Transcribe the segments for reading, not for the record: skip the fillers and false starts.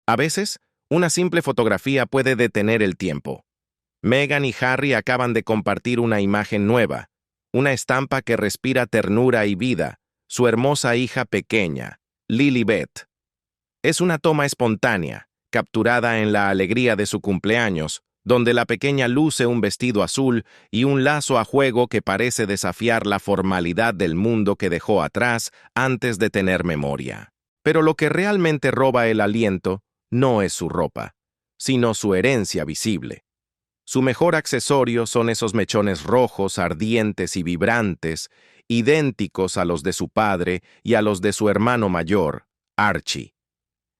A veces, una simple fotografía puede detener el tiempo. Meghan y Harry acaban de compartir una imagen nueva, una estampa que respira ternura y vida, su hermosa hija pequeña, Lilibet. Es una toma espontánea, capturada en la alegría de su cumpleaños, donde la pequeña luce un vestido azul y un lazo a juego que parece desafiar la formalidad del mundo que dejó atrás antes de tener memoria. Pero lo que realmente roba el aliento no es su ropa, sino su herencia visible. Su mejor accesorio son esos mechones rojos, ardientes y vibrantes, idénticos a los de su padre y a los de su hermano mayor, Archie.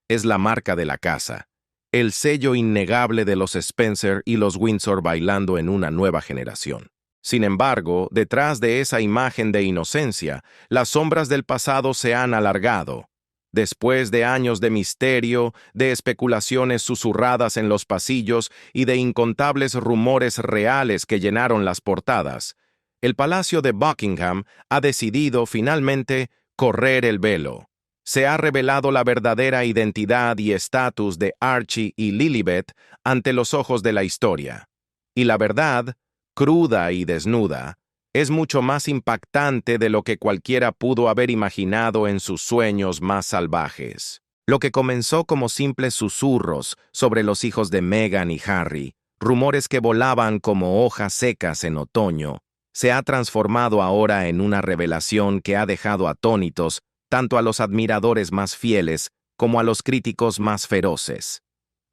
Es la marca de la casa, el sello innegable de los Spencer y los Windsor bailando en una nueva generación. Sin embargo, detrás de esa imagen de inocencia, las sombras del pasado se han alargado. Después de años de misterio, de especulaciones susurradas en los pasillos y de incontables rumores reales que llenaron las portadas, el Palacio de Buckingham ha decidido finalmente correr el velo. Se ha revelado la verdadera identidad y estatus de Archie y Lilibet ante los ojos de la historia. Y la verdad, cruda y desnuda, es mucho más impactante de lo que cualquiera pudo haber imaginado en sus sueños más salvajes. Lo que comenzó como simples susurros sobre los hijos de Meghan y Harry, rumores que volaban como hojas secas en otoño, se ha transformado ahora en una revelación que ha dejado atónitos tanto a los admiradores más fieles como a los críticos más feroces.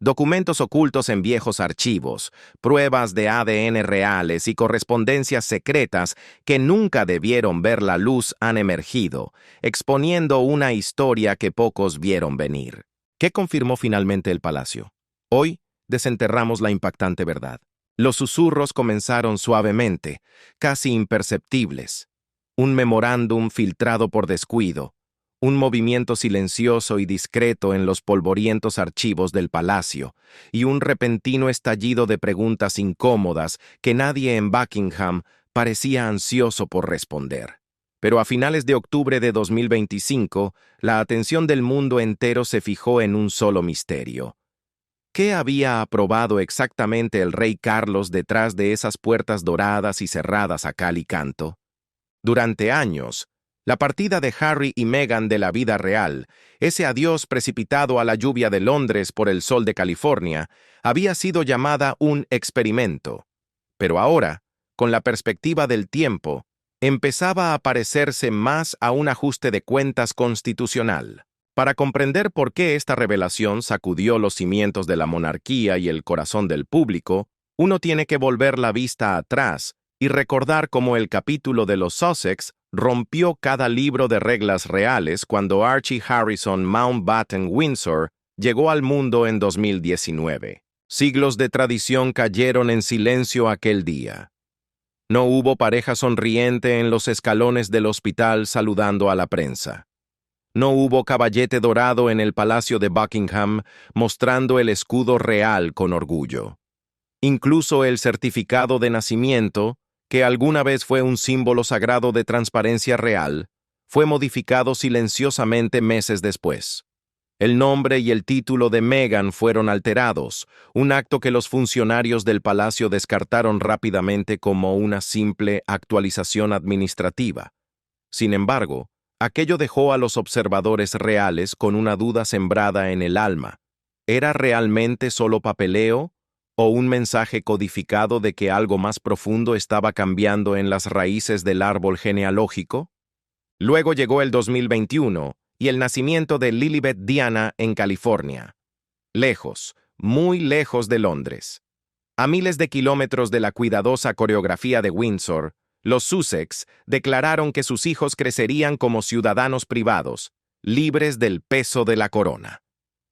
Documentos ocultos en viejos archivos, pruebas de ADN reales y correspondencias secretas que nunca debieron ver la luz han emergido, exponiendo una historia que pocos vieron venir. ¿Qué confirmó finalmente el palacio? Hoy desenterramos la impactante verdad. Los susurros comenzaron suavemente, casi imperceptibles. Un memorándum filtrado por descuido, un movimiento silencioso y discreto en los polvorientos archivos del palacio, y un repentino estallido de preguntas incómodas que nadie en Buckingham parecía ansioso por responder. Pero a finales de octubre de 2025, la atención del mundo entero se fijó en un solo misterio. ¿Qué había aprobado exactamente el rey Carlos detrás de esas puertas doradas y cerradas a cal y canto? Durante años, la partida de Harry y Meghan de la vida real, ese adiós precipitado a la lluvia de Londres por el sol de California, había sido llamada un experimento. Pero ahora, con la perspectiva del tiempo, empezaba a parecerse más a un ajuste de cuentas constitucional. Para comprender por qué esta revelación sacudió los cimientos de la monarquía y el corazón del público, uno tiene que volver la vista atrás y recordar cómo el capítulo de los Sussex rompió cada libro de reglas reales cuando Archie Harrison Mountbatten Windsor llegó al mundo en 2019. Siglos de tradición cayeron en silencio aquel día. No hubo pareja sonriente en los escalones del hospital saludando a la prensa. No hubo caballete dorado en el Palacio de Buckingham mostrando el escudo real con orgullo. Incluso el certificado de nacimiento, que alguna vez fue un símbolo sagrado de transparencia real, fue modificado silenciosamente meses después. El nombre y el título de Meghan fueron alterados, un acto que los funcionarios del palacio descartaron rápidamente como una simple actualización administrativa. Sin embargo, aquello dejó a los observadores reales con una duda sembrada en el alma. ¿Era realmente solo papeleo? ¿O un mensaje codificado de que algo más profundo estaba cambiando en las raíces del árbol genealógico? Luego llegó el 2021 y el nacimiento de Lilibet Diana en California. Lejos, muy lejos de Londres. A miles de kilómetros de la cuidadosa coreografía de Windsor, los Sussex declararon que sus hijos crecerían como ciudadanos privados, libres del peso de la corona.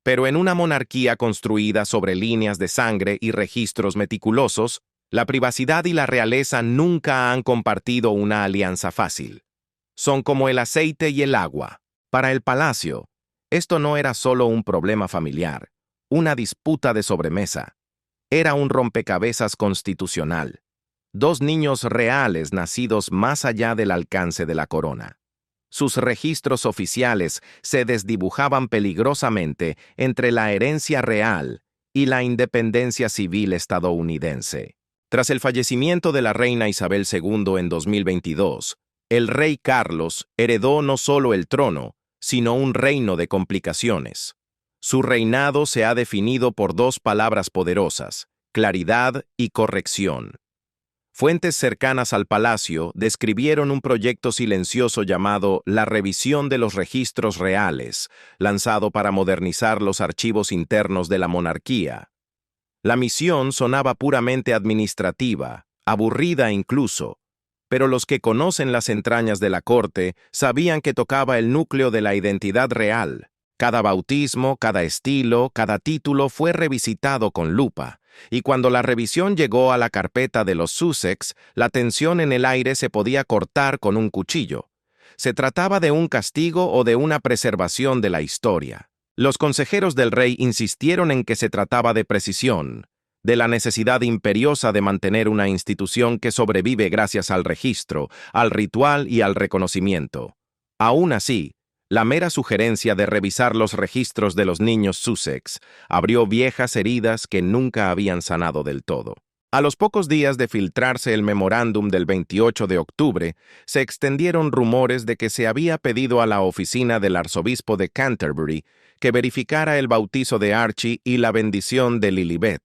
Pero en una monarquía construida sobre líneas de sangre y registros meticulosos, la privacidad y la realeza nunca han compartido una alianza fácil. Son como el aceite y el agua. Para el palacio, esto no era solo un problema familiar, una disputa de sobremesa. Era un rompecabezas constitucional. Dos niños reales nacidos más allá del alcance de la corona. Sus registros oficiales se desdibujaban peligrosamente entre la herencia real y la independencia civil estadounidense. Tras el fallecimiento de la reina Isabel II en 2022, el rey Carlos heredó no solo el trono, sino un reino de complicaciones. Su reinado se ha definido por dos palabras poderosas: claridad y corrección. Fuentes cercanas al palacio describieron un proyecto silencioso llamado la Revisión de los Registros Reales, lanzado para modernizar los archivos internos de la monarquía. La misión sonaba puramente administrativa, aburrida incluso, pero los que conocen las entrañas de la corte sabían que tocaba el núcleo de la identidad real. Cada bautismo, cada estilo, cada título fue revisitado con lupa, y cuando la revisión llegó a la carpeta de los Sussex, la tensión en el aire se podía cortar con un cuchillo. ¿Se trataba de un castigo o de una preservación de la historia? Los consejeros del rey insistieron en que se trataba de precisión, de la necesidad imperiosa de mantener una institución que sobrevive gracias al registro, al ritual y al reconocimiento. Aún así, la mera sugerencia de revisar los registros de los niños Sussex abrió viejas heridas que nunca habían sanado del todo. A los pocos días de filtrarse el memorándum del 28 de octubre, se extendieron rumores de que se había pedido a la oficina del arzobispo de Canterbury que verificara el bautizo de Archie y la bendición de Lilibet.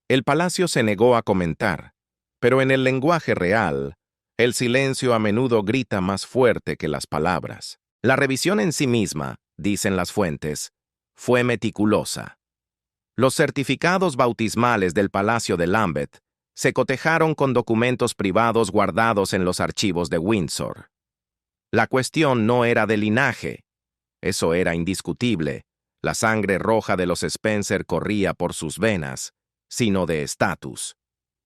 El palacio se negó a comentar, pero en el lenguaje real, el silencio a menudo grita más fuerte que las palabras. La revisión en sí misma, dicen las fuentes, fue meticulosa. Los certificados bautismales del Palacio de Lambeth se cotejaron con documentos privados guardados en los archivos de Windsor. La cuestión no era de linaje, eso era indiscutible, la sangre roja de los Spencer corría por sus venas, sino de estatus.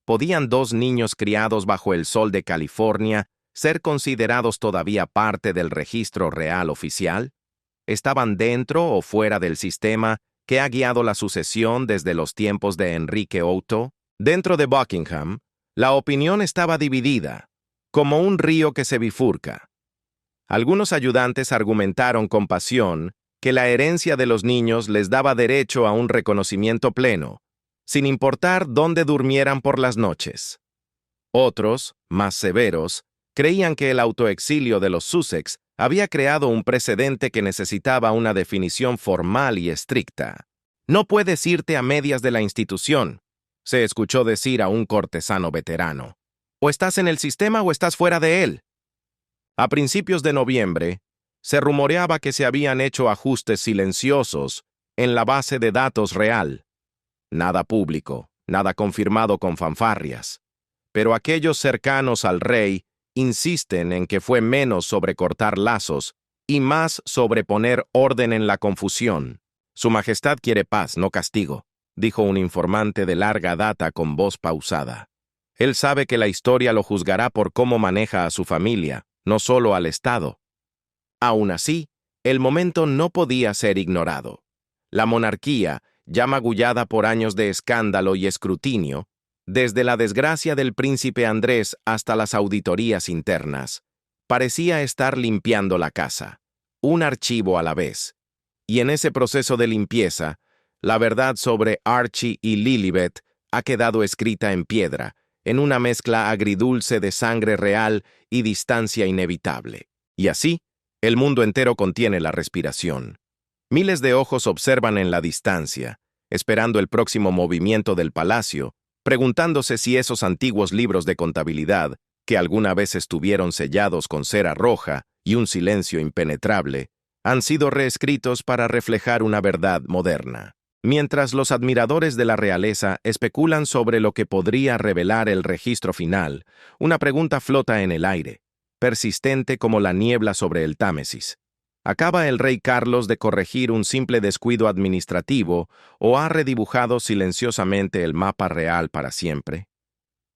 ¿Podían dos niños criados bajo el sol de California ser considerados todavía parte del registro real oficial? ¿Estaban dentro o fuera del sistema que ha guiado la sucesión desde los tiempos de Enrique VIII? Dentro de Buckingham, la opinión estaba dividida, como un río que se bifurca. Algunos ayudantes argumentaron con pasión que la herencia de los niños les daba derecho a un reconocimiento pleno, sin importar dónde durmieran por las noches. Otros, más severos, creían que el autoexilio de los Sussex había creado un precedente que necesitaba una definición formal y estricta. «No puedes irte a medias de la institución», se escuchó decir a un cortesano veterano. «O estás en el sistema o estás fuera de él». A principios de noviembre, se rumoreaba que se habían hecho ajustes silenciosos en la base de datos real. Nada público, nada confirmado con fanfarrias. Pero aquellos cercanos al rey insisten en que fue menos sobre cortar lazos y más sobre poner orden en la confusión. «Su Majestad quiere paz, no castigo», dijo un informante de larga data con voz pausada. Él sabe que la historia lo juzgará por cómo maneja a su familia, no solo al Estado. Aún así, el momento no podía ser ignorado. La monarquía, ya magullada por años de escándalo y escrutinio, desde la desgracia del príncipe Andrés hasta las auditorías internas, parecía estar limpiando la casa, un archivo a la vez. Y en ese proceso de limpieza, la verdad sobre Archie y Lilibet ha quedado escrita en piedra, en una mezcla agridulce de sangre real y distancia inevitable. Y así, el mundo entero contiene la respiración. Miles de ojos observan en la distancia, esperando el próximo movimiento del palacio, preguntándose si esos antiguos libros de contabilidad, que alguna vez estuvieron sellados con cera roja y un silencio impenetrable, han sido reescritos para reflejar una verdad moderna. Mientras los admiradores de la realeza especulan sobre lo que podría revelar el registro final, una pregunta flota en el aire, persistente como la niebla sobre el Támesis. ¿Acaba el rey Carlos de corregir un simple descuido administrativo o ha redibujado silenciosamente el mapa real para siempre?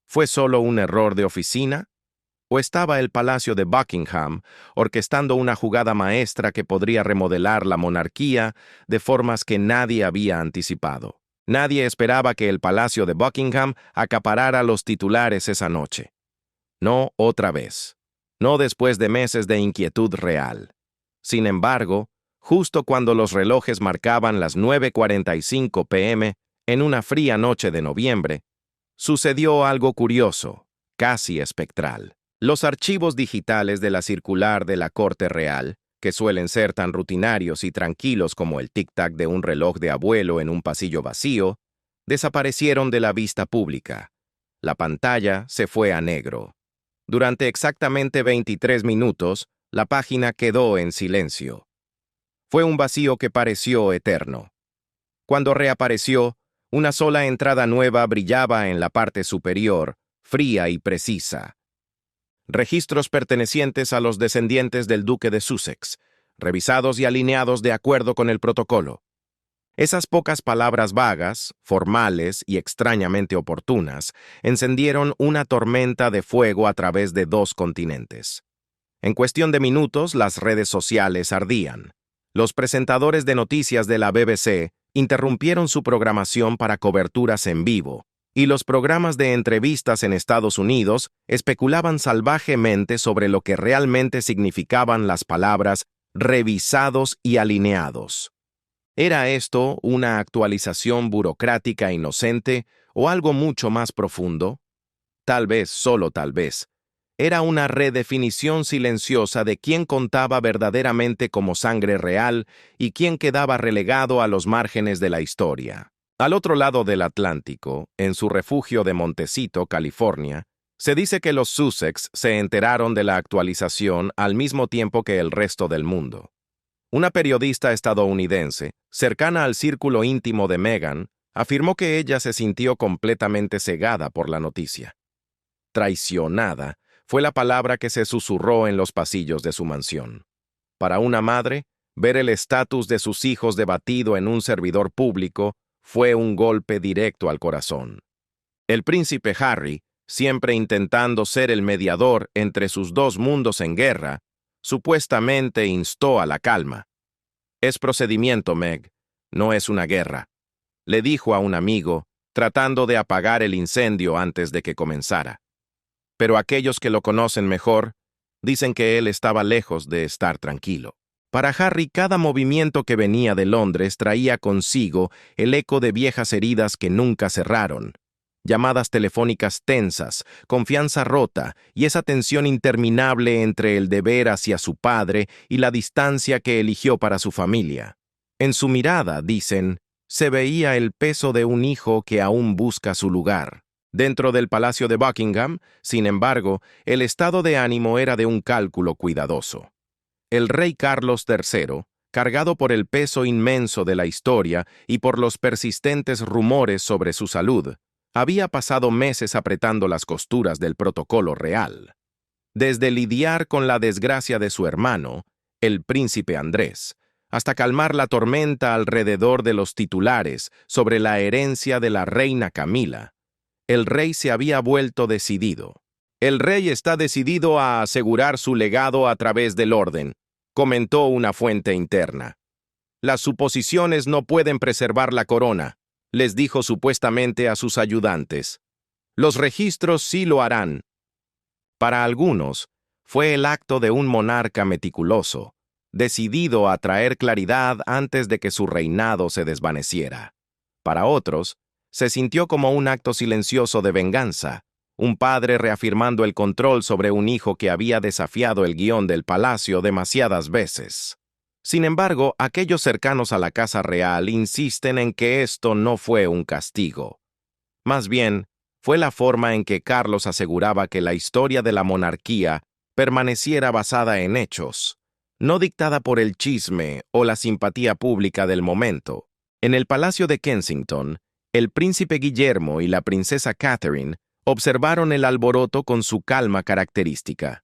¿Fue solo un error de oficina? ¿O estaba el Palacio de Buckingham orquestando una jugada maestra que podría remodelar la monarquía de formas que nadie había anticipado? Nadie esperaba que el Palacio de Buckingham acaparara los titulares esa noche. No otra vez. no después de meses de inquietud real. Sin embargo, justo cuando los relojes marcaban las 9:45 p.m. en una fría noche de noviembre, sucedió algo curioso, casi espectral. Los archivos digitales de la circular de la Corte Real, que suelen ser tan rutinarios y tranquilos como el tic-tac de un reloj de abuelo en un pasillo vacío, desaparecieron de la vista pública. La pantalla se fue a negro. Durante exactamente 23 minutos, la página quedó en silencio. Fue un vacío que pareció eterno. Cuando reapareció, una sola entrada nueva brillaba en la parte superior, fría y precisa. Registros pertenecientes a los descendientes del duque de Sussex, revisados y alineados de acuerdo con el protocolo. Esas pocas palabras vagas, formales y extrañamente oportunas, encendieron una tormenta de fuego a través de 2 continentes. En cuestión de minutos, las redes sociales ardían. Los presentadores de noticias de la BBC interrumpieron su programación para coberturas en vivo, y los programas de entrevistas en Estados Unidos especulaban salvajemente sobre lo que realmente significaban las palabras revisados y alineados. ¿Era esto una actualización burocrática inocente o algo mucho más profundo? Tal vez, solo tal vez, era una redefinición silenciosa de quién contaba verdaderamente como sangre real y quién quedaba relegado a los márgenes de la historia. Al otro lado del Atlántico, en su refugio de Montecito, California, se dice que los Sussex se enteraron de la actualización al mismo tiempo que el resto del mundo. Una periodista estadounidense, cercana al círculo íntimo de Meghan, afirmó que ella se sintió completamente cegada por la noticia. Traicionada fue la palabra que se susurró en los pasillos de su mansión. Para una madre, ver el estatus de sus hijos debatido en un servidor público fue un golpe directo al corazón. El príncipe Harry, siempre intentando ser el mediador entre sus 2 mundos en guerra, supuestamente instó a la calma. «Es procedimiento, Meg, no es una guerra», le dijo a un amigo, tratando de apagar el incendio antes de que comenzara. Pero aquellos que lo conocen mejor dicen que él estaba lejos de estar tranquilo. Para Harry, cada movimiento que venía de Londres traía consigo el eco de viejas heridas que nunca cerraron, llamadas telefónicas tensas, confianza rota y esa tensión interminable entre el deber hacia su padre y la distancia que eligió para su familia. En su mirada, dicen, se veía el peso de un hijo que aún busca su lugar. Dentro del Palacio de Buckingham, sin embargo, el estado de ánimo era de un cálculo cuidadoso. El rey Carlos III, cargado por el peso inmenso de la historia y por los persistentes rumores sobre su salud, había pasado meses apretando las costuras del protocolo real. Desde lidiar con la desgracia de su hermano, el príncipe Andrés, hasta calmar la tormenta alrededor de los titulares sobre la herencia de la reina Camila, el rey se había vuelto decidido. «El rey está decidido a asegurar su legado a través del orden», comentó una fuente interna. «Las suposiciones no pueden preservar la corona», les dijo supuestamente a sus ayudantes. «Los registros sí lo harán». Para algunos, fue el acto de un monarca meticuloso, decidido a traer claridad antes de que su reinado se desvaneciera. Para otros, se sintió como un acto silencioso de venganza, un padre reafirmando el control sobre un hijo que había desafiado el guión del palacio demasiadas veces. Sin embargo, aquellos cercanos a la Casa Real insisten en que esto no fue un castigo. Más bien, fue la forma en que Carlos aseguraba que la historia de la monarquía permaneciera basada en hechos, no dictada por el chisme o la simpatía pública del momento. En el Palacio de Kensington, el príncipe Guillermo y la princesa Catherine observaron el alboroto con su calma característica.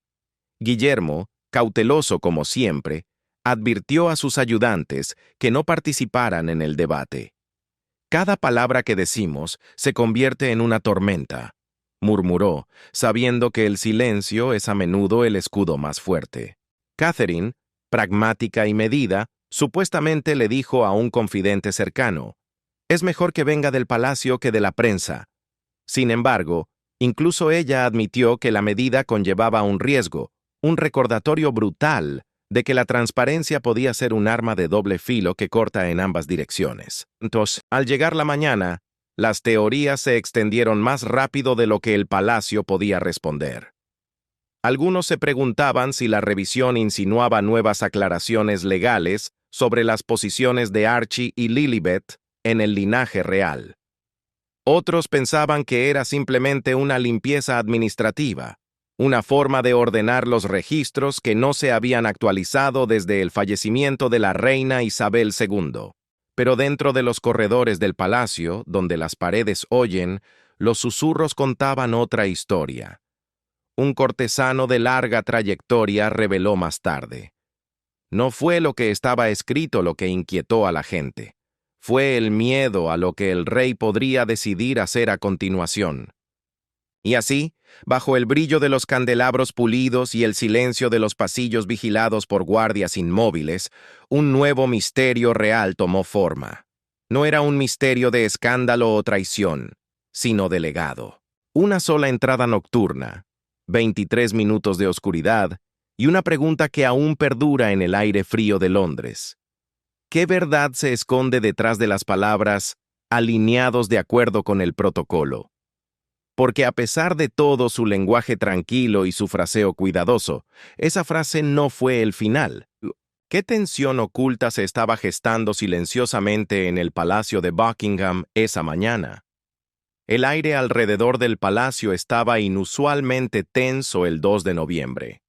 Guillermo, cauteloso como siempre, advirtió a sus ayudantes que no participaran en el debate. «Cada palabra que decimos se convierte en una tormenta», murmuró, sabiendo que el silencio es a menudo el escudo más fuerte. Catherine, pragmática y medida, supuestamente le dijo a un confidente cercano: «Es mejor que venga del palacio que de la prensa». Sin embargo, incluso ella admitió que la medida conllevaba un riesgo, un recordatorio brutal de que la transparencia podía ser un arma de doble filo que corta en ambas direcciones. Entonces, al llegar la mañana, las teorías se extendieron más rápido de lo que el palacio podía responder. Algunos se preguntaban si la revisión insinuaba nuevas aclaraciones legales sobre las posiciones de Archie y Lilibet en el linaje real. Otros pensaban que era simplemente una limpieza administrativa, una forma de ordenar los registros que no se habían actualizado desde el fallecimiento de la reina Isabel II. Pero dentro de los corredores del palacio, donde las paredes oyen, los susurros contaban otra historia. Un cortesano de larga trayectoria reveló más tarde. No fue lo que estaba escrito lo que inquietó a la gente. Fue el miedo a lo que el rey podría decidir hacer a continuación. Y así, bajo el brillo de los candelabros pulidos y el silencio de los pasillos vigilados por guardias inmóviles, un nuevo misterio real tomó forma. No era un misterio de escándalo o traición, sino de legado. Una sola entrada nocturna, 23 minutos de oscuridad y una pregunta que aún perdura en el aire frío de Londres. ¿Qué verdad se esconde detrás de las palabras alineados de acuerdo con el protocolo? Porque a pesar de todo su lenguaje tranquilo y su fraseo cuidadoso, esa frase no fue el final. ¿Qué tensión oculta se estaba gestando silenciosamente en el palacio de Buckingham esa mañana? El aire alrededor del palacio estaba inusualmente tenso el 2 de noviembre.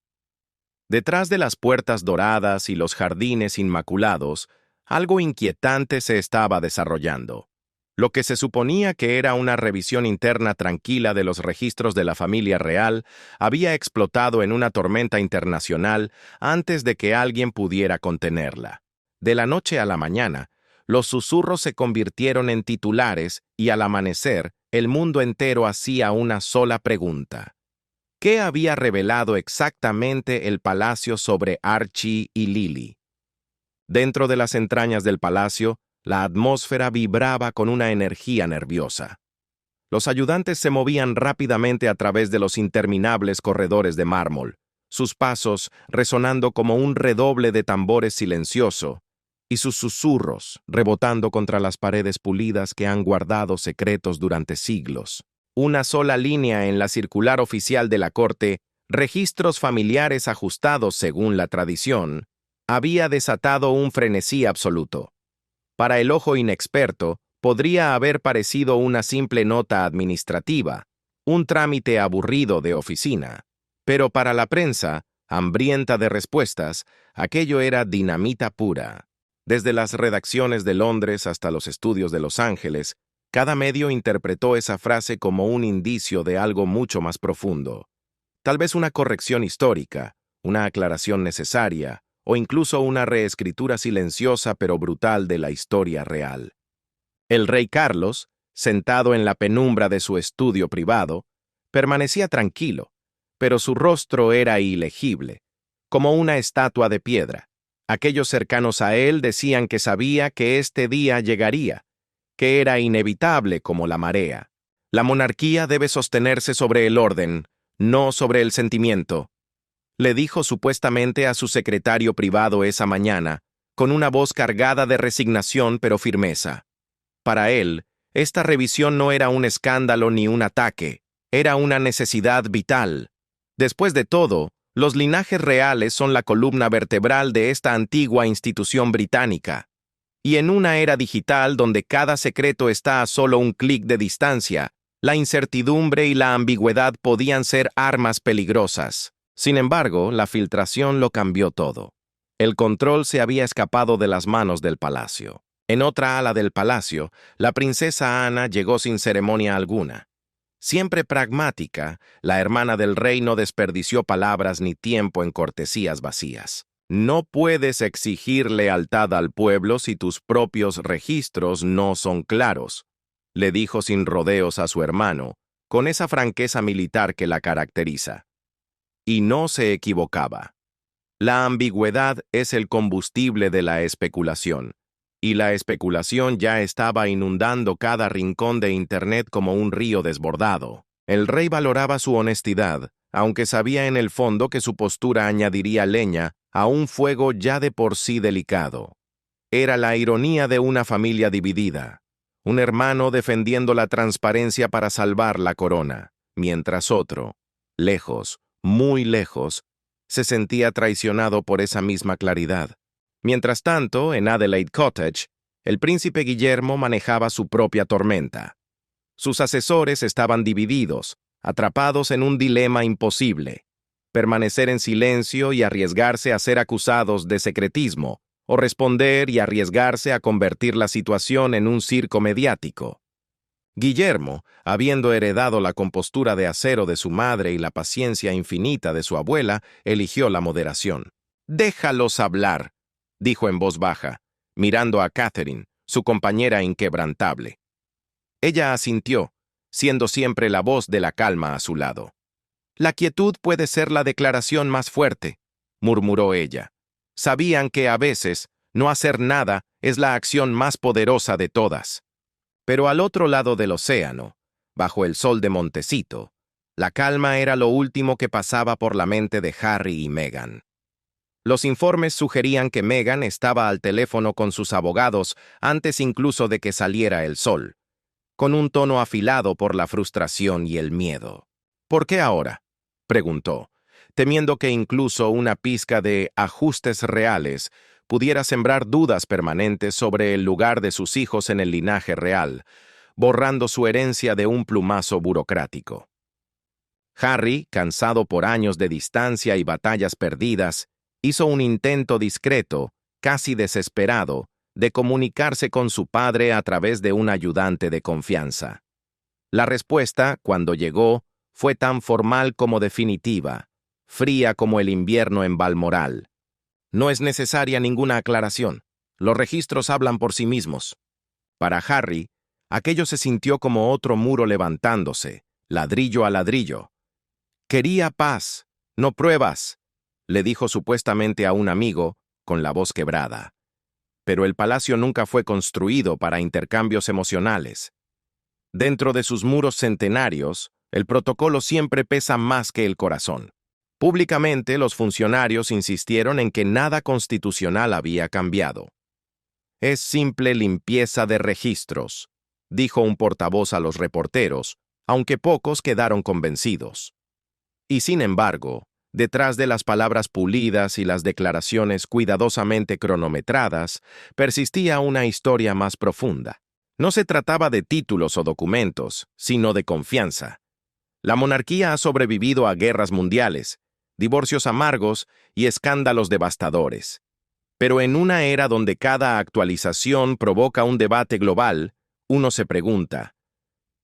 Detrás de las puertas doradas y los jardines inmaculados, algo inquietante se estaba desarrollando. Lo que se suponía que era una revisión interna tranquila de los registros de la familia real había explotado en una tormenta internacional antes de que alguien pudiera contenerla. De la noche a la mañana, los susurros se convirtieron en titulares y al amanecer, el mundo entero hacía una sola pregunta. ¿Qué había revelado exactamente el palacio sobre Archie y Lily? Dentro de las entrañas del palacio, la atmósfera vibraba con una energía nerviosa. Los ayudantes se movían rápidamente a través de los interminables corredores de mármol, sus pasos resonando como un redoble de tambores silencioso, y sus susurros rebotando contra las paredes pulidas que han guardado secretos durante siglos. Una sola línea en la circular oficial de la corte, registros familiares ajustados según la tradición, había desatado un frenesí absoluto. Para el ojo inexperto, podría haber parecido una simple nota administrativa, un trámite aburrido de oficina. Pero para la prensa, hambrienta de respuestas, aquello era dinamita pura. Desde las redacciones de Londres hasta los estudios de Los Ángeles, cada medio interpretó esa frase como un indicio de algo mucho más profundo. Tal vez una corrección histórica, una aclaración necesaria, o incluso una reescritura silenciosa pero brutal de la historia real. El rey Carlos, sentado en la penumbra de su estudio privado, permanecía tranquilo, pero su rostro era ilegible, como una estatua de piedra. Aquellos cercanos a él decían que sabía que este día llegaría, que era inevitable como la marea. La monarquía debe sostenerse sobre el orden, no sobre el sentimiento, le dijo supuestamente a su secretario privado esa mañana, con una voz cargada de resignación pero firmeza. Para él, esta revisión no era un escándalo ni un ataque, era una necesidad vital. Después de todo, los linajes reales son la columna vertebral de esta antigua institución británica. Y en una era digital donde cada secreto está a solo un clic de distancia, la incertidumbre y la ambigüedad podían ser armas peligrosas. Sin embargo, la filtración lo cambió todo. El control se había escapado de las manos del palacio. En otra ala del palacio, la princesa Ana llegó sin ceremonia alguna. Siempre pragmática, la hermana del rey no desperdició palabras ni tiempo en cortesías vacías. No puedes exigir lealtad al pueblo si tus propios registros no son claros, le dijo sin rodeos a su hermano, con esa franqueza militar que la caracteriza. Y no se equivocaba. La ambigüedad es el combustible de la especulación, y la especulación ya estaba inundando cada rincón de Internet como un río desbordado. El rey valoraba su honestidad, aunque sabía en el fondo que su postura añadiría leña a un fuego ya de por sí delicado. Era la ironía de una familia dividida, un hermano defendiendo la transparencia para salvar la corona, mientras otro, lejos, muy lejos, se sentía traicionado por esa misma claridad. Mientras tanto, en Adelaide Cottage, el príncipe Guillermo manejaba su propia tormenta. Sus asesores estaban divididos, atrapados en un dilema imposible: permanecer en silencio y arriesgarse a ser acusados de secretismo, o responder y arriesgarse a convertir la situación en un circo mediático. Guillermo, habiendo heredado la compostura de acero de su madre y la paciencia infinita de su abuela, eligió la moderación. «Déjalos hablar», dijo en voz baja, mirando a Catherine, su compañera inquebrantable. Ella asintió, siendo siempre la voz de la calma a su lado. «La quietud puede ser la declaración más fuerte», murmuró ella. Sabían que a veces no hacer nada es la acción más poderosa de todas. Pero al otro lado del océano, bajo el sol de Montecito, la calma era lo último que pasaba por la mente de Harry y Meghan. Los informes sugerían que Meghan estaba al teléfono con sus abogados antes incluso de que saliera el sol, con un tono afilado por la frustración y el miedo. «¿Por qué ahora?», preguntó, temiendo que incluso una pizca de ajustes reales pudiera sembrar dudas permanentes sobre el lugar de sus hijos en el linaje real, borrando su herencia de un plumazo burocrático. Harry, cansado por años de distancia y batallas perdidas, hizo un intento discreto, casi desesperado, de comunicarse con su padre a través de un ayudante de confianza. La respuesta, cuando llegó, fue tan formal como definitiva, fría como el invierno en Balmoral. «No es necesaria ninguna aclaración. Los registros hablan por sí mismos». Para Harry, aquello se sintió como otro muro levantándose, ladrillo a ladrillo. «Quería paz, no pruebas», le dijo supuestamente a un amigo, con la voz quebrada. Pero el palacio nunca fue construido para intercambios emocionales. Dentro de sus muros centenarios, el protocolo siempre pesa más que el corazón. Públicamente, los funcionarios insistieron en que nada constitucional había cambiado. «Es simple limpieza de registros», dijo un portavoz a los reporteros, aunque pocos quedaron convencidos. Y sin embargo, detrás de las palabras pulidas y las declaraciones cuidadosamente cronometradas, persistía una historia más profunda. No se trataba de títulos o documentos, sino de confianza. La monarquía ha sobrevivido a guerras mundiales, divorcios amargos y escándalos devastadores. Pero en una era donde cada actualización provoca un debate global, uno se pregunta: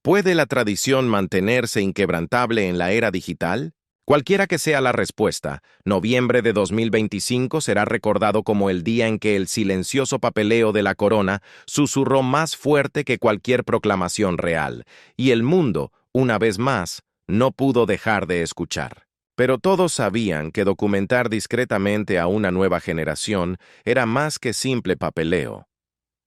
¿puede la tradición mantenerse inquebrantable en la era digital? Cualquiera que sea la respuesta, noviembre de 2025 será recordado como el día en que el silencioso papeleo de la corona susurró más fuerte que cualquier proclamación real, y el mundo, una vez más, no pudo dejar de escuchar. Pero todos sabían que documentar discretamente a una nueva generación era más que simple papeleo.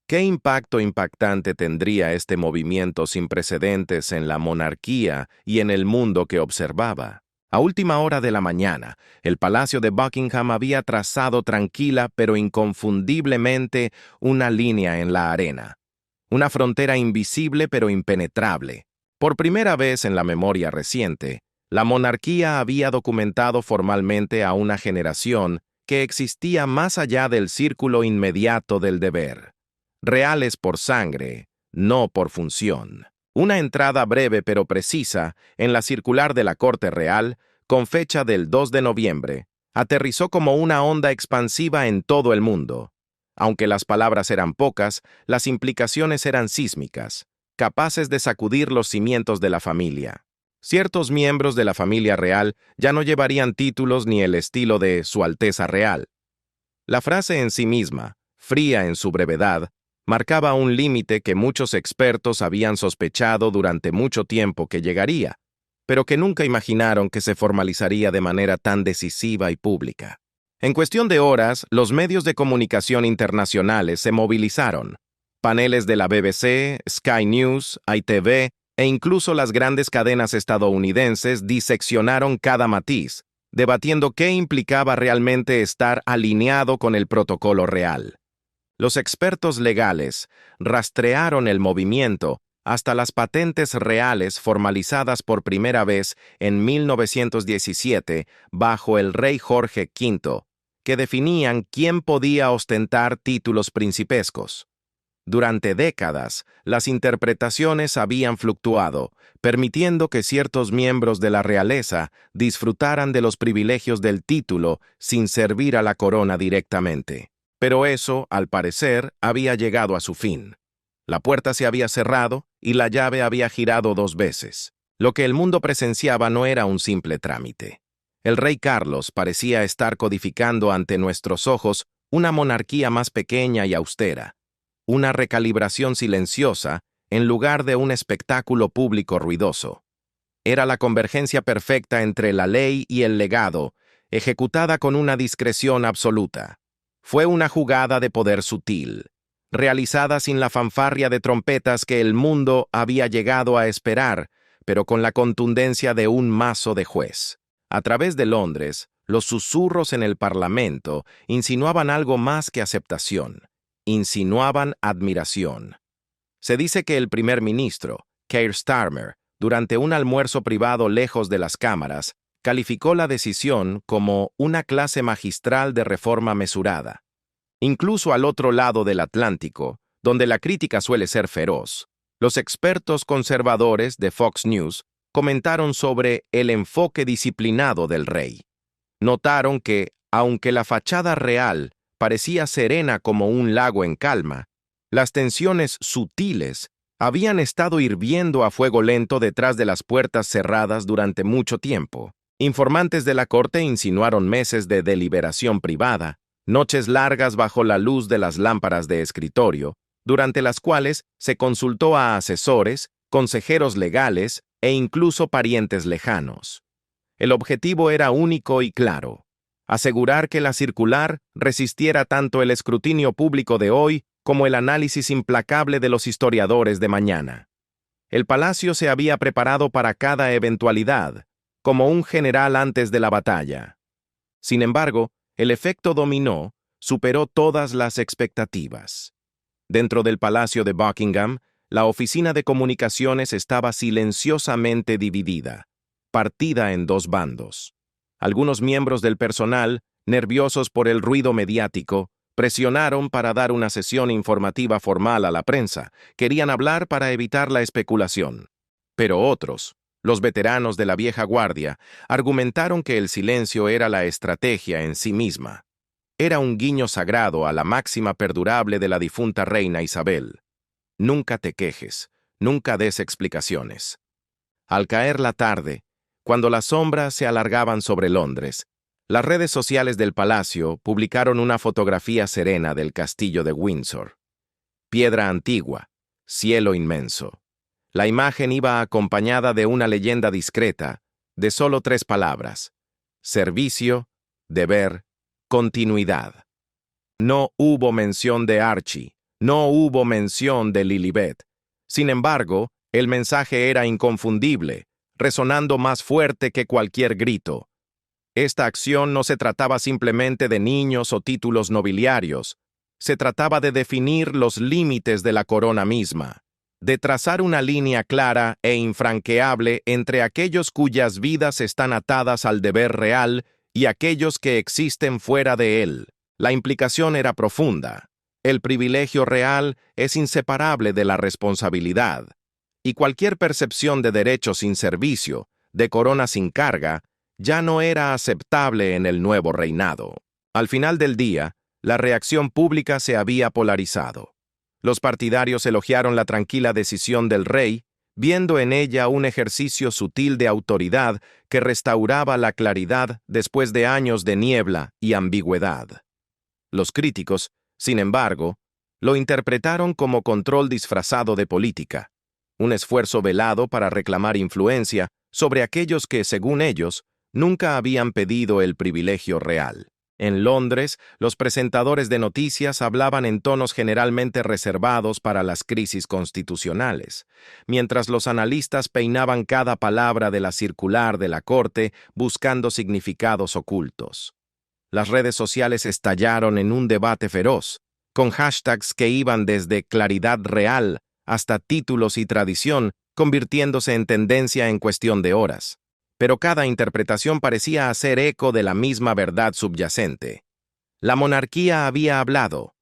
¿Qué impacto impactante tendría este movimiento sin precedentes en la monarquía y en el mundo que observaba? A última hora de la mañana, el Palacio de Buckingham había trazado tranquila pero inconfundiblemente una línea en la arena. Una frontera invisible pero impenetrable. Por primera vez en la memoria reciente, la monarquía había documentado formalmente a una generación que existía más allá del círculo inmediato del deber. Reales por sangre, no por función. Una entrada breve pero precisa en la circular de la Corte Real, con fecha del 2 de noviembre, aterrizó como una onda expansiva en todo el mundo. Aunque las palabras eran pocas, las implicaciones eran sísmicas, capaces de sacudir los cimientos de la familia. Ciertos miembros de la familia real ya no llevarían títulos ni el estilo de Su Alteza Real. La frase en sí misma, fría en su brevedad, marcaba un límite que muchos expertos habían sospechado durante mucho tiempo que llegaría, pero que nunca imaginaron que se formalizaría de manera tan decisiva y pública. En cuestión de horas, los medios de comunicación internacionales se movilizaron. Paneles de la BBC, Sky News, ITV, e incluso las grandes cadenas estadounidenses diseccionaron cada matiz, debatiendo qué implicaba realmente estar alineado con el protocolo real. Los expertos legales rastrearon el movimiento hasta las patentes reales formalizadas por primera vez en 1917 bajo el rey Jorge V, que definían quién podía ostentar títulos principescos. Durante décadas, las interpretaciones habían fluctuado, permitiendo que ciertos miembros de la realeza disfrutaran de los privilegios del título sin servir a la corona directamente. Pero eso, al parecer, había llegado a su fin. La puerta se había cerrado y la llave había girado 2 veces. Lo que el mundo presenciaba no era un simple trámite. El rey Carlos parecía estar codificando ante nuestros ojos una monarquía más pequeña y austera, una recalibración silenciosa en lugar de un espectáculo público ruidoso. Era la convergencia perfecta entre la ley y el legado, ejecutada con una discreción absoluta. Fue una jugada de poder sutil, realizada sin la fanfarria de trompetas que el mundo había llegado a esperar, pero con la contundencia de un mazo de juez. A través de Londres, los susurros en el Parlamento insinuaban algo más que aceptación. Insinuaban admiración. Se dice que el primer ministro, Keir Starmer, durante un almuerzo privado lejos de las cámaras, calificó la decisión como una clase magistral de reforma mesurada. Incluso al otro lado del Atlántico, donde la crítica suele ser feroz, los expertos conservadores de Fox News comentaron sobre el enfoque disciplinado del rey. Notaron que, aunque la fachada real parecía serena como un lago en calma, las tensiones sutiles habían estado hirviendo a fuego lento detrás de las puertas cerradas durante mucho tiempo. Informantes de la corte insinuaron meses de deliberación privada, noches largas bajo la luz de las lámparas de escritorio, durante las cuales se consultó a asesores, consejeros legales e incluso parientes lejanos. El objetivo era único y claro: asegurar que la circular resistiera tanto el escrutinio público de hoy como el análisis implacable de los historiadores de mañana. El palacio se había preparado para cada eventualidad, como un general antes de la batalla. Sin embargo, el efecto dominó superó todas las expectativas. Dentro del Palacio de Buckingham, la oficina de comunicaciones estaba silenciosamente dividida, partida en 2 bandos. Algunos miembros del personal, nerviosos por el ruido mediático, presionaron para dar una sesión informativa formal a la prensa. Querían hablar para evitar la especulación. Pero otros, los veteranos de la vieja guardia, argumentaron que el silencio era la estrategia en sí misma. Era un guiño sagrado a la máxima perdurable de la difunta reina Isabel: nunca te quejes, nunca des explicaciones. Al caer la tarde, cuando las sombras se alargaban sobre Londres, las redes sociales del palacio publicaron una fotografía serena del castillo de Windsor. Piedra antigua, cielo inmenso. La imagen iba acompañada de una leyenda discreta, de solo 3 palabras: servicio, deber, continuidad. No hubo mención de Archie, no hubo mención de Lilibet. Sin embargo, el mensaje era inconfundible, resonando más fuerte que cualquier grito. Esta acción no se trataba simplemente de niños o títulos nobiliarios. Se trataba de definir los límites de la corona misma, de trazar una línea clara e infranqueable entre aquellos cuyas vidas están atadas al deber real y aquellos que existen fuera de él. La implicación era profunda. El privilegio real es inseparable de la responsabilidad, y cualquier percepción de derecho sin servicio, de corona sin carga, ya no era aceptable en el nuevo reinado. Al final del día, la reacción pública se había polarizado. Los partidarios elogiaron la tranquila decisión del rey, viendo en ella un ejercicio sutil de autoridad que restauraba la claridad después de años de niebla y ambigüedad. Los críticos, sin embargo, lo interpretaron como control disfrazado de política, un esfuerzo velado para reclamar influencia sobre aquellos que, según ellos, nunca habían pedido el privilegio real. En Londres, los presentadores de noticias hablaban en tonos generalmente reservados para las crisis constitucionales, mientras los analistas peinaban cada palabra de la circular de la Corte buscando significados ocultos. Las redes sociales estallaron en un debate feroz, con hashtags que iban desde claridad real hasta títulos y tradición, convirtiéndose en tendencia en cuestión de horas. Pero cada interpretación parecía hacer eco de la misma verdad subyacente. La monarquía había hablado,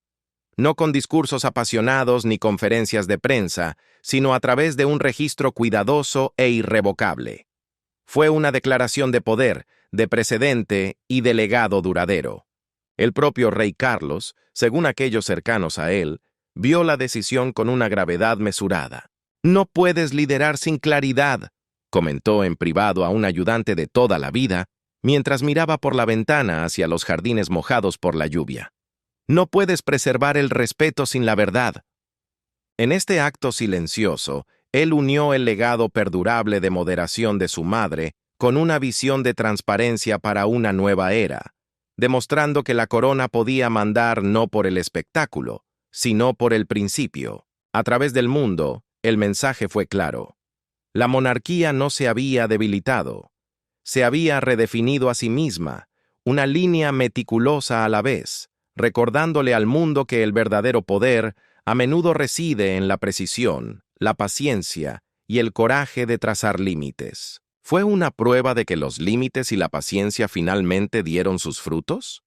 no con discursos apasionados ni conferencias de prensa, sino a través de un registro cuidadoso e irrevocable. Fue una declaración de poder, de precedente y de legado duradero. El propio rey Carlos, según aquellos cercanos a él, vio la decisión con una gravedad mesurada. «No puedes liderar sin claridad», comentó en privado a un ayudante de toda la vida, mientras miraba por la ventana hacia los jardines mojados por la lluvia. «No puedes preservar el respeto sin la verdad». En este acto silencioso, él unió el legado perdurable de moderación de su madre con una visión de transparencia para una nueva era, demostrando que la corona podía mandar no por el espectáculo, sino por el principio. A través del mundo, el mensaje fue claro. La monarquía no se había debilitado, se había redefinido a sí misma, una línea meticulosa a la vez, recordándole al mundo que el verdadero poder a menudo reside en la precisión, la paciencia y el coraje de trazar límites. ¿Fue una prueba de que los límites y la paciencia finalmente dieron sus frutos?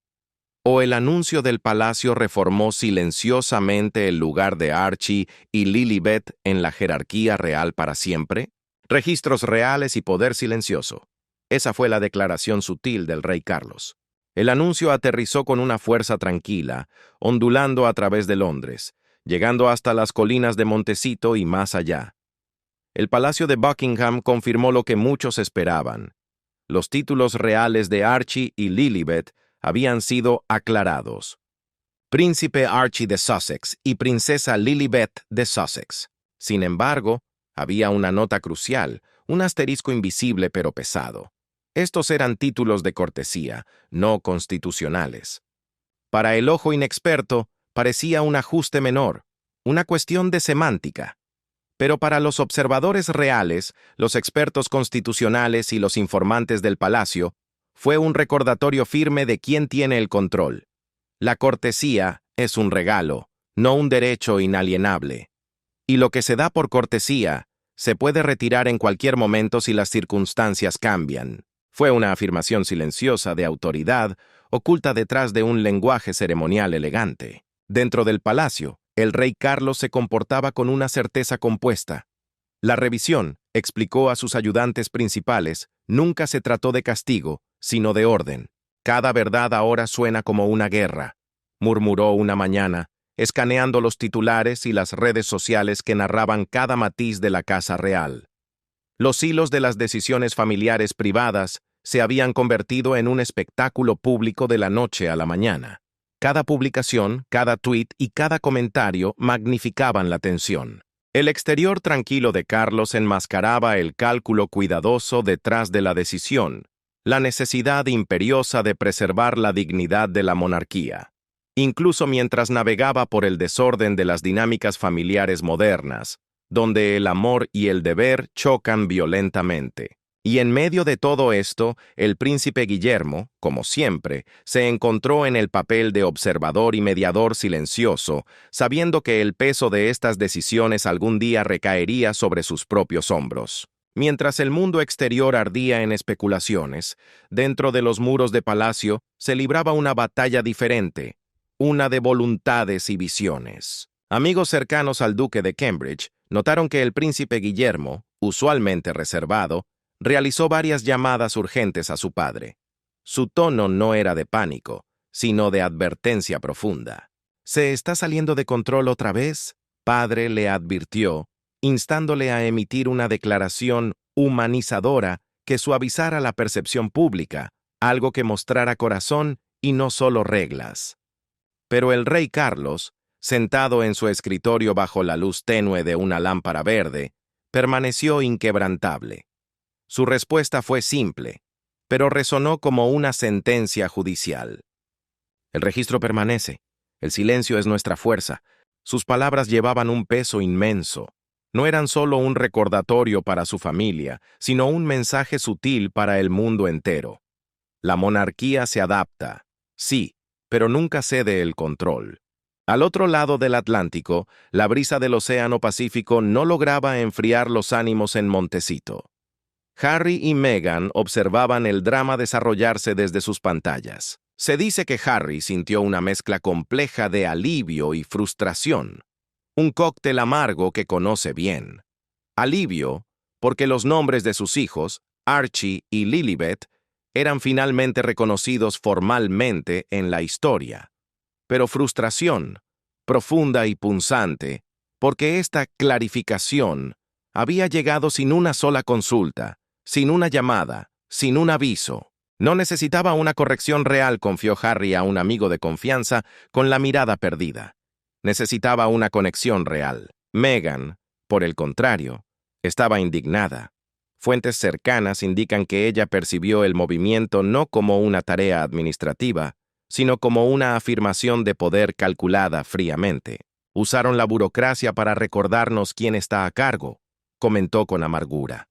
¿O el anuncio del palacio reformó silenciosamente el lugar de Archie y Lilibet en la jerarquía real para siempre? Registros reales y poder silencioso. Esa fue la declaración sutil del rey Carlos. El anuncio aterrizó con una fuerza tranquila, ondulando a través de Londres, llegando hasta las colinas de Montecito y más allá. El Palacio de Buckingham confirmó lo que muchos esperaban. Los títulos reales de Archie y Lilibet habían sido aclarados. Príncipe Archie de Sussex y Princesa Lilibet de Sussex. Sin embargo, había una nota crucial, un asterisco invisible pero pesado. Estos eran títulos de cortesía, no constitucionales. Para el ojo inexperto, parecía un ajuste menor, una cuestión de semántica. Pero para los observadores reales, los expertos constitucionales y los informantes del palacio, fue un recordatorio firme de quién tiene el control. La cortesía es un regalo, no un derecho inalienable. Y lo que se da por cortesía se puede retirar en cualquier momento si las circunstancias cambian. Fue una afirmación silenciosa de autoridad, oculta detrás de un lenguaje ceremonial elegante. Dentro del palacio, el rey Carlos se comportaba con una certeza compuesta. La revisión, explicó a sus ayudantes principales, nunca se trató de castigo, sino de orden. Cada verdad ahora suena como una guerra, murmuró una mañana, escaneando los titulares y las redes sociales que narraban cada matiz de la casa real. Los hilos de las decisiones familiares privadas se habían convertido en un espectáculo público de la noche a la mañana. Cada publicación, cada tuit y cada comentario magnificaban la tensión. El exterior tranquilo de Carlos enmascaraba el cálculo cuidadoso detrás de la decisión, la necesidad imperiosa de preservar la dignidad de la monarquía. Incluso mientras navegaba por el desorden de las dinámicas familiares modernas, donde el amor y el deber chocan violentamente. Y en medio de todo esto, el príncipe Guillermo, como siempre, se encontró en el papel de observador y mediador silencioso, sabiendo que el peso de estas decisiones algún día recaería sobre sus propios hombros. Mientras el mundo exterior ardía en especulaciones, dentro de los muros de palacio se libraba una batalla diferente, una de voluntades y visiones. Amigos cercanos al duque de Cambridge notaron que el príncipe Guillermo, usualmente reservado, realizó varias llamadas urgentes a su padre. Su tono no era de pánico, sino de advertencia profunda. «¿Se está saliendo de control otra vez?», padre le advirtió, instándole a emitir una declaración humanizadora que suavizara la percepción pública, algo que mostrara corazón y no solo reglas. Pero el rey Carlos, sentado en su escritorio bajo la luz tenue de una lámpara verde, permaneció inquebrantable. Su respuesta fue simple, pero resonó como una sentencia judicial. El registro permanece. El silencio es nuestra fuerza. Sus palabras llevaban un peso inmenso. No eran solo un recordatorio para su familia, sino un mensaje sutil para el mundo entero. La monarquía se adapta, sí, pero nunca cede el control. Al otro lado del Atlántico, la brisa del Océano Pacífico no lograba enfriar los ánimos en Montecito. Harry y Meghan observaban el drama desarrollarse desde sus pantallas. Se dice que Harry sintió una mezcla compleja de alivio y frustración, un cóctel amargo que conoce bien. Alivio, porque los nombres de sus hijos, Archie y Lilibet, eran finalmente reconocidos formalmente en la historia. Pero frustración, profunda y punzante, porque esta clarificación había llegado sin una sola consulta, sin una llamada, sin un aviso. No necesitaba una corrección real, confió Harry a un amigo de confianza con la mirada perdida. Necesitaba una conexión real. Meghan, por el contrario, estaba indignada. Fuentes cercanas indican que ella percibió el movimiento no como una tarea administrativa, sino como una afirmación de poder calculada fríamente. Usaron la burocracia para recordarnos quién está a cargo, comentó con amargura.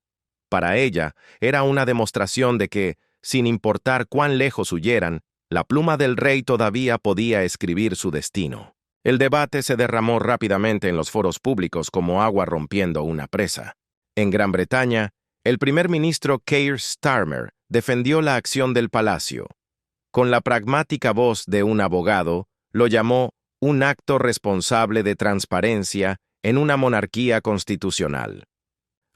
Para ella, era una demostración de que, sin importar cuán lejos huyeran, la pluma del rey todavía podía escribir su destino. El debate se derramó rápidamente en los foros públicos como agua rompiendo una presa. En Gran Bretaña, el primer ministro Keir Starmer defendió la acción del palacio. Con la pragmática voz de un abogado, lo llamó un acto responsable de transparencia en una monarquía constitucional.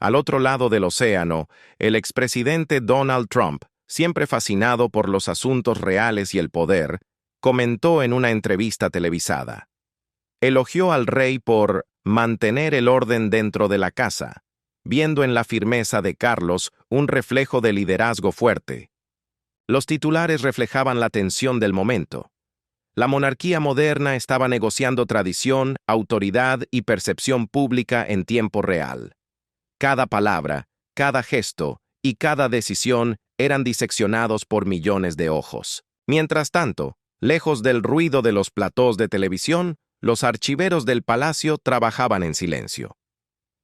Al otro lado del océano, el expresidente Donald Trump, siempre fascinado por los asuntos reales y el poder, comentó en una entrevista televisada. Elogió al rey por mantener el orden dentro de la casa, viendo en la firmeza de Carlos un reflejo de liderazgo fuerte. Los titulares reflejaban la tensión del momento. La monarquía moderna estaba negociando tradición, autoridad y percepción pública en tiempo real. Cada palabra, cada gesto y cada decisión eran diseccionados por millones de ojos. Mientras tanto, lejos del ruido de los platós de televisión, los archiveros del palacio trabajaban en silencio.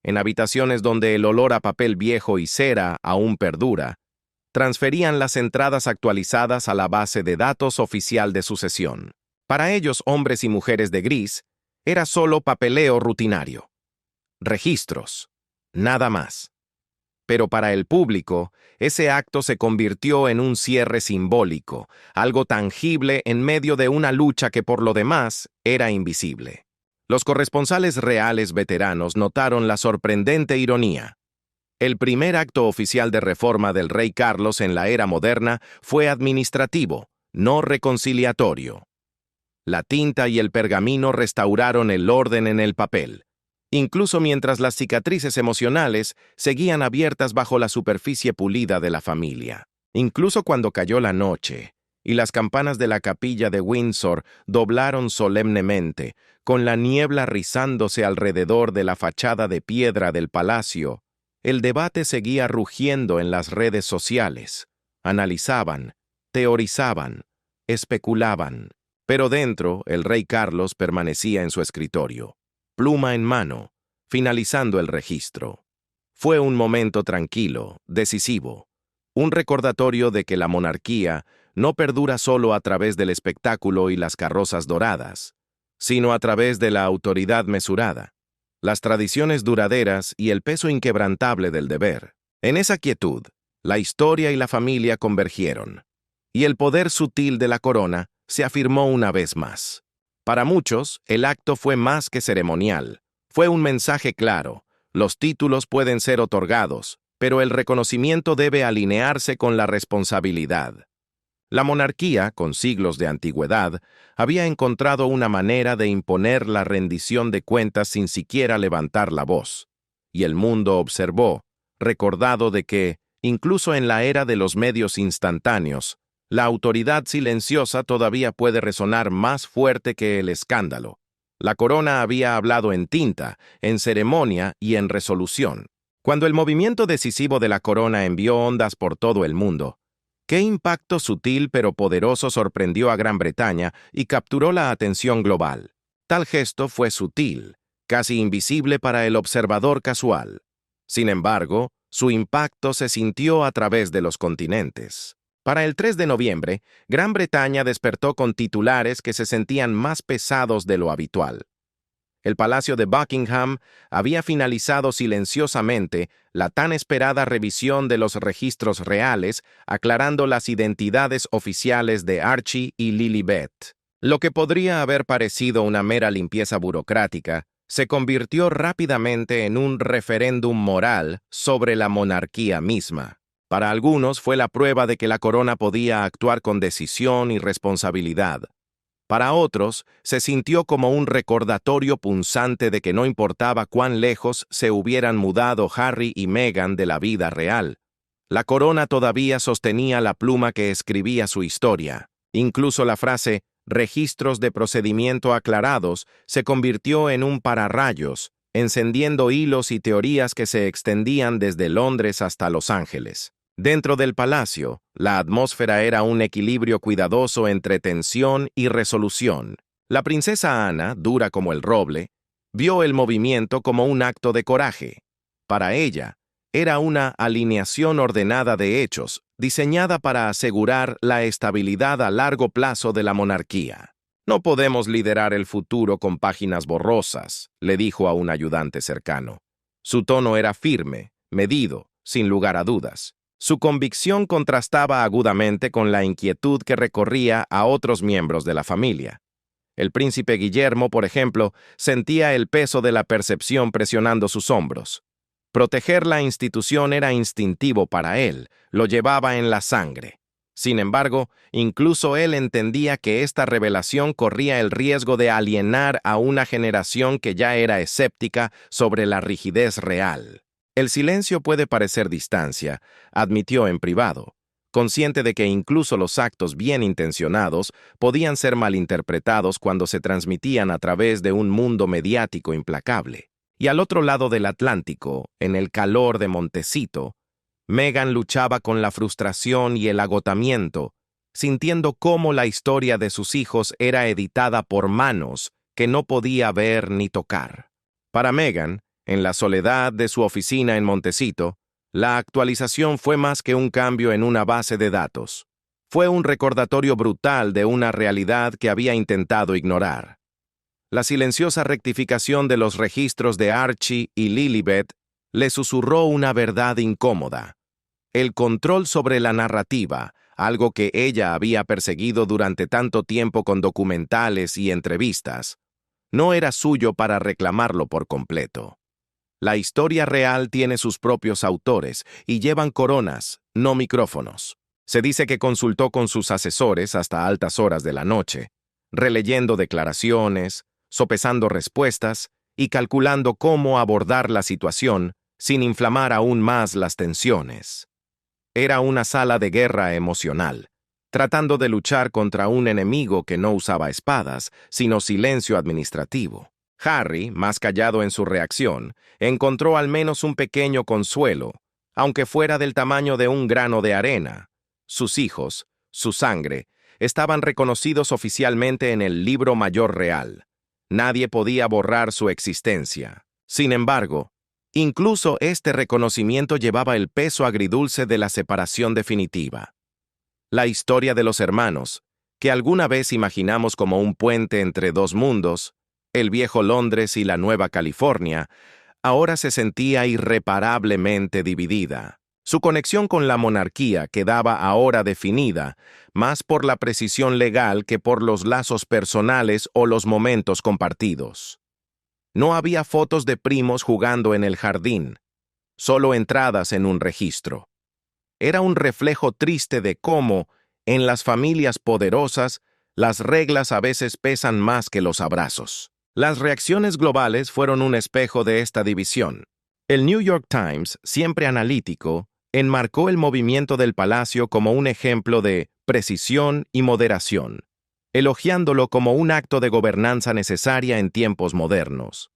En habitaciones donde el olor a papel viejo y cera aún perdura, transferían las entradas actualizadas a la base de datos oficial de sucesión. Para ellos, hombres y mujeres de gris, era solo papeleo rutinario. Registros, nada más. Pero para el público, ese acto se convirtió en un cierre simbólico, algo tangible en medio de una lucha que por lo demás era invisible. Los corresponsales reales veteranos notaron la sorprendente ironía. El primer acto oficial de reforma del rey Carlos en la era moderna fue administrativo, no reconciliatorio. La tinta y el pergamino restauraron el orden en el papel, incluso mientras las cicatrices emocionales seguían abiertas bajo la superficie pulida de la familia. Incluso cuando cayó la noche y las campanas de la capilla de Windsor doblaron solemnemente, con la niebla rizándose alrededor de la fachada de piedra del palacio, el debate seguía rugiendo en las redes sociales. Analizaban, teorizaban, especulaban. Pero dentro, el rey Carlos permanecía en su escritorio, pluma en mano, finalizando el registro. Fue un momento tranquilo, decisivo, un recordatorio de que la monarquía no perdura solo a través del espectáculo y las carrozas doradas, sino a través de la autoridad mesurada, las tradiciones duraderas y el peso inquebrantable del deber. En esa quietud, la historia y la familia convergieron, y el poder sutil de la corona se afirmó una vez más. Para muchos, el acto fue más que ceremonial. Fue un mensaje claro: los títulos pueden ser otorgados, pero el reconocimiento debe alinearse con la responsabilidad. La monarquía, con siglos de antigüedad, había encontrado una manera de imponer la rendición de cuentas sin siquiera levantar la voz. Y el mundo observó, recordado de que, incluso en la era de los medios instantáneos, la autoridad silenciosa todavía puede resonar más fuerte que el escándalo. La corona había hablado en tinta, en ceremonia y en resolución. Cuando el movimiento decisivo de la corona envió ondas por todo el mundo, Qué impacto sutil pero poderoso sorprendió a Gran Bretaña y capturó la atención global. Tal gesto fue sutil, casi invisible para el observador casual. Sin embargo, su impacto se sintió a través de los continentes. Para el 3 de noviembre, Gran Bretaña despertó con titulares que se sentían más pesados de lo habitual. El Palacio de Buckingham había finalizado silenciosamente la tan esperada revisión de los registros reales, aclarando las identidades oficiales de Archie y Lilibet. Lo que podría haber parecido una mera limpieza burocrática, se convirtió rápidamente en un referéndum moral sobre la monarquía misma. Para algunos fue la prueba de que la corona podía actuar con decisión y responsabilidad. Para otros, se sintió como un recordatorio punzante de que no importaba cuán lejos se hubieran mudado Harry y Meghan de la vida real. La corona todavía sostenía la pluma que escribía su historia. Incluso la frase «registros de procedimiento aclarados» se convirtió en un pararrayos, encendiendo hilos y teorías que se extendían desde Londres hasta Los Ángeles. Dentro del palacio, la atmósfera era un equilibrio cuidadoso entre tensión y resolución. La princesa Ana, dura como el roble, vio el movimiento como un acto de coraje. Para ella, era una alineación ordenada de hechos, diseñada para asegurar la estabilidad a largo plazo de la monarquía. «No podemos liderar el futuro con páginas borrosas», le dijo a un ayudante cercano. Su tono era firme, medido, sin lugar a dudas. Su convicción contrastaba agudamente con la inquietud que recorría a otros miembros de la familia. El príncipe Guillermo, por ejemplo, sentía el peso de la percepción presionando sus hombros. Proteger la institución era instintivo para él, lo llevaba en la sangre. Sin embargo, incluso él entendía que esta revelación corría el riesgo de alienar a una generación que ya era escéptica sobre la rigidez real. «El silencio puede parecer distancia», admitió en privado, consciente de que incluso los actos bien intencionados podían ser malinterpretados cuando se transmitían a través de un mundo mediático implacable. Y al otro lado del Atlántico, en el calor de Montecito, Meghan luchaba con la frustración y el agotamiento, sintiendo cómo la historia de sus hijos era editada por manos que no podía ver ni tocar. Para Meghan, en la soledad de su oficina en Montecito, la actualización fue más que un cambio en una base de datos. Fue un recordatorio brutal de una realidad que había intentado ignorar. La silenciosa rectificación de los registros de Archie y Lilibet le susurró una verdad incómoda. El control sobre la narrativa, algo que ella había perseguido durante tanto tiempo con documentales y entrevistas, no era suyo para reclamarlo por completo. La historia real tiene sus propios autores y llevan coronas, no micrófonos. Se dice que consultó con sus asesores hasta altas horas de la noche, releyendo declaraciones, sopesando respuestas y calculando cómo abordar la situación sin inflamar aún más las tensiones. Era una sala de guerra emocional, tratando de luchar contra un enemigo que no usaba espadas, sino silencio administrativo. Harry, más callado en su reacción, encontró al menos un pequeño consuelo, aunque fuera del tamaño de un grano de arena. Sus hijos, su sangre, estaban reconocidos oficialmente en el Libro Mayor Real. Nadie podía borrar su existencia. Sin embargo, incluso este reconocimiento llevaba el peso agridulce de la separación definitiva. La historia de los hermanos, que alguna vez imaginamos como un puente entre dos mundos, el viejo Londres y la Nueva California, ahora se sentía irreparablemente dividida. Su conexión con la monarquía quedaba ahora definida, más por la precisión legal que por los lazos personales o los momentos compartidos. No había fotos de primos jugando en el jardín, solo entradas en un registro. Era un reflejo triste de cómo, en las familias poderosas, las reglas a veces pesan más que los abrazos. Las reacciones globales fueron un espejo de esta división. El New York Times, siempre analítico, enmarcó el movimiento del palacio como un ejemplo de precisión y moderación, elogiándolo como un acto de gobernanza necesaria en tiempos modernos.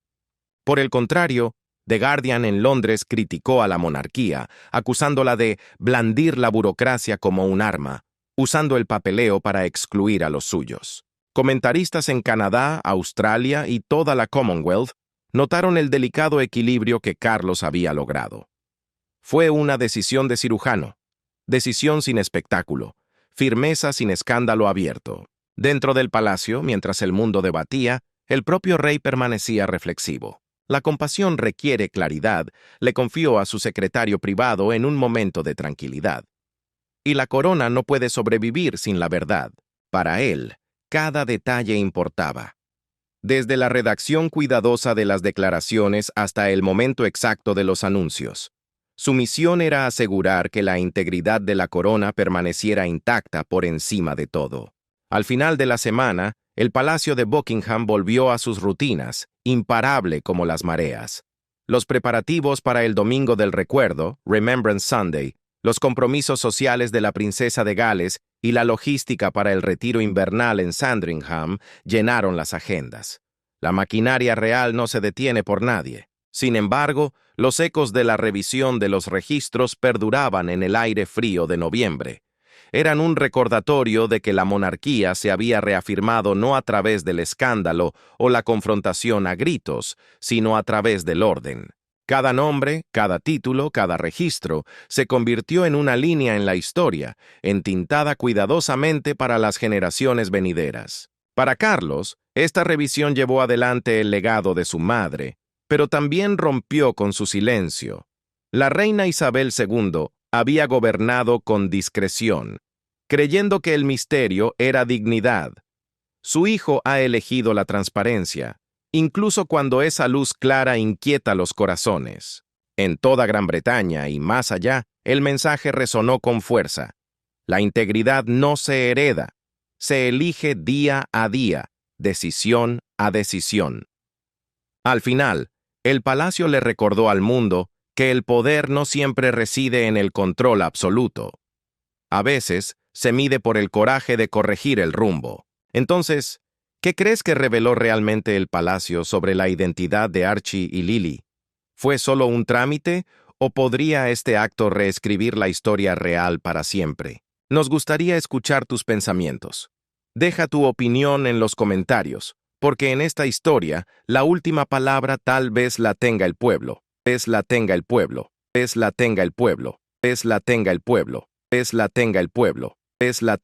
Por el contrario, The Guardian en Londres criticó a la monarquía, acusándola de blandir la burocracia como un arma, usando el papeleo para excluir a los suyos. Comentaristas en Canadá, Australia y toda la Commonwealth notaron el delicado equilibrio que Carlos había logrado. Fue una decisión de cirujano, decisión sin espectáculo, firmeza sin escándalo abierto. Dentro del palacio, mientras el mundo debatía, el propio rey permanecía reflexivo. La compasión requiere claridad, le confió a su secretario privado en un momento de tranquilidad. Y la corona no puede sobrevivir sin la verdad. Para él, cada detalle importaba. Desde la redacción cuidadosa de las declaraciones hasta el momento exacto de los anuncios. Su misión era asegurar que la integridad de la corona permaneciera intacta por encima de todo. Al final de la semana, el Palacio de Buckingham volvió a sus rutinas, imparable como las mareas. Los preparativos para el Domingo del Recuerdo, Remembrance Sunday, los compromisos sociales de la princesa de Gales y la logística para el retiro invernal en Sandringham llenaron las agendas. La maquinaria real no se detiene por nadie. Sin embargo, los ecos de la revisión de los registros perduraban en el aire frío de noviembre. Eran un recordatorio de que la monarquía se había reafirmado no a través del escándalo o la confrontación a gritos, sino a través del orden. Cada nombre, cada título, cada registro se convirtió en una línea en la historia, entintada cuidadosamente para las generaciones venideras. Para Carlos, esta revisión llevó adelante el legado de su madre, pero también rompió con su silencio. La reina Isabel II había gobernado con discreción, creyendo que el misterio era dignidad. Su hijo ha elegido la transparencia, incluso cuando esa luz clara inquieta los corazones. En toda Gran Bretaña y más allá, el mensaje resonó con fuerza. La integridad no se hereda, se elige día a día, decisión a decisión. Al final, el palacio le recordó al mundo que el poder no siempre reside en el control absoluto. A veces, se mide por el coraje de corregir el rumbo. Entonces, ¿qué crees que reveló realmente el palacio sobre la identidad de Archie y Lily? ¿Fue solo un trámite o podría este acto reescribir la historia real para siempre? Nos gustaría escuchar tus pensamientos. Deja tu opinión en los comentarios, porque en esta historia, la última palabra tal vez la tenga el pueblo. La tenga el pueblo, la tenga el pueblo, la tenga el pueblo, la tenga el pueblo, la tenga